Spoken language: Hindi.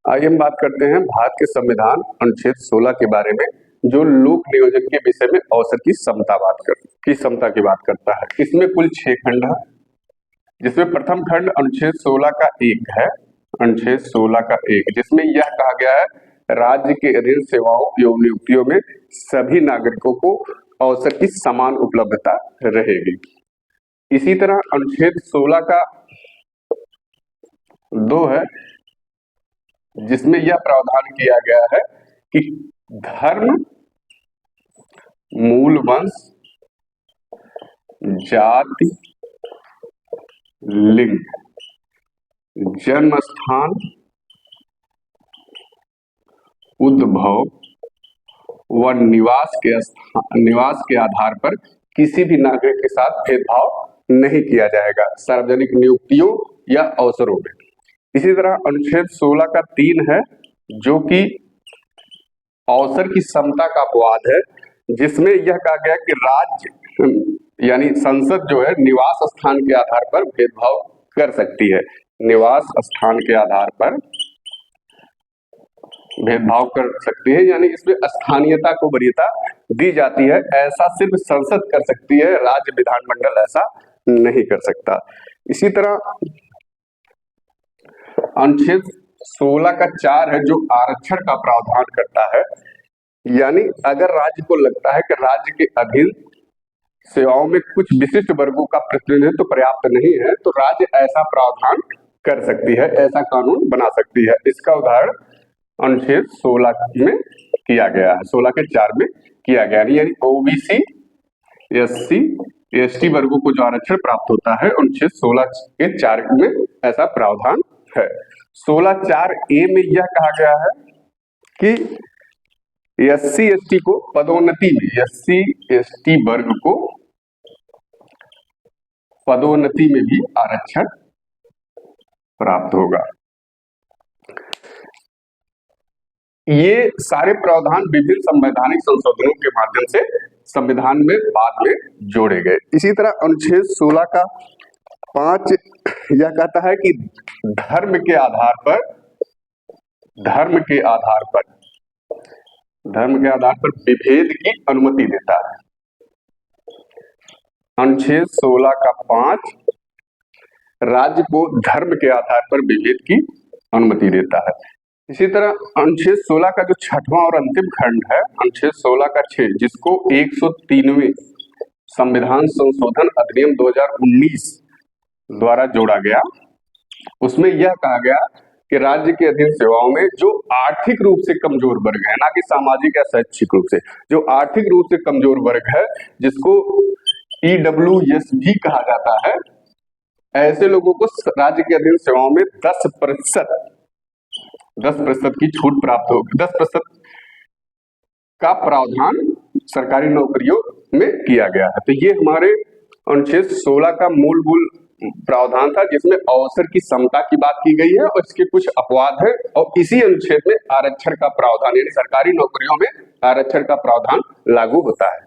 आइए हम बात करते हैं भारत के संविधान अनुच्छेद 16 के बारे में, जो लोक नियोजन के विषय में अवसर की क्षमता की बात करता है। इसमें कुल 6 खंड है, जिसमें प्रथम खंड अनुच्छेद 16 का 1 है, अनुच्छेद 16 का 1, जिसमें यह कहा गया है राज्य के अधीन सेवाओं एवं नियुक्तियों में सभी नागरिकों को अवसर की समान उपलब्धता रहेगी। इसी तरह अनुच्छेद 16 का 2 है, जिसमें यह प्रावधान किया गया है कि धर्म, मूल वंश, जाति, लिंग, जन्म स्थान, उद्भव व निवास के आधार पर किसी भी नागरिक के साथ भेदभाव नहीं किया जाएगा सार्वजनिक नियुक्तियों या अवसरों में। इसी तरह अनुच्छेद 16 का 3 है, जो कि अवसर की समता का अपवाद है, जिसमें यह कहा गया कि राज्य यानी संसद जो है निवास स्थान के आधार पर भेदभाव कर सकती है। निवास स्थान के आधार पर भेदभाव कर सकती है, यानी इसमें स्थानीयता को वरीयता दी जाती है। ऐसा सिर्फ संसद कर सकती है, राज्य विधानमंडल ऐसा नहीं कर सकता। इसी तरह अनुच्छेद 16 का 4 है, जो आरक्षण का प्रावधान करता है, यानी अगर राज्य को लगता है कि राज्य के अधीन सेवाओं में कुछ विशिष्ट वर्गों का प्रतिनिधित्व पर्याप्त नहीं है, तो राज्य ऐसा प्रावधान कर सकती है, ऐसा कानून बना सकती है। इसका उदाहरण अनुच्छेद 16 में किया गया है, 16 के 4 में किया गया है। यानी ओबीसी, एससी, एसटी वर्गों को जो आरक्षण प्राप्त होता है, अनुच्छेद 16 के 4 में ऐसा प्रावधान है। 16(4)A में यह कहा गया है कि एससी एसटी को पदोन्नति में, एससी एसटी वर्ग को पदोन्नति में भी आरक्षण प्राप्त होगा। ये सारे प्रावधान विभिन्न संवैधानिक संशोधनों के माध्यम से संविधान में बाद में जोड़े गए। इसी तरह अनुच्छेद 16 का 5 यह कहता है कि धर्म के आधार पर विभेद की अनुमति देता है। अनुच्छेद 16 का 5 राज्य को धर्म के आधार पर विभेद की अनुमति देता है। इसी तरह अनुच्छेद 16 का जो 6वां और अंतिम खंड है, अनुच्छेद 16 का 6, जिसको 103वें संविधान संशोधन अधिनियम 2019 द्वारा जोड़ा गया, उसमें यह कहा गया कि राज्य के अधीन सेवाओं में जो आर्थिक रूप से कमजोर वर्ग है, ना कि सामाजिक या शैक्षिक रूप से, जो आर्थिक रूप से कमजोर वर्ग है, जिसको EWS भी कहा जाता है, ऐसे लोगों को राज्य के अधीन सेवाओं में 10% की छूट प्राप्त होगी। 10% का प्रावधान सरकारी नौकरियों में किया गया है। तो ये हमारे अनुच्छेद 16 का मूल प्रावधान था, जिसमें अवसर की समता की बात की गई है और इसके कुछ अपवाद है, और इसी अनुच्छेद में आरक्षण का प्रावधान यानी सरकारी नौकरियों में आरक्षण का प्रावधान लागू होता है।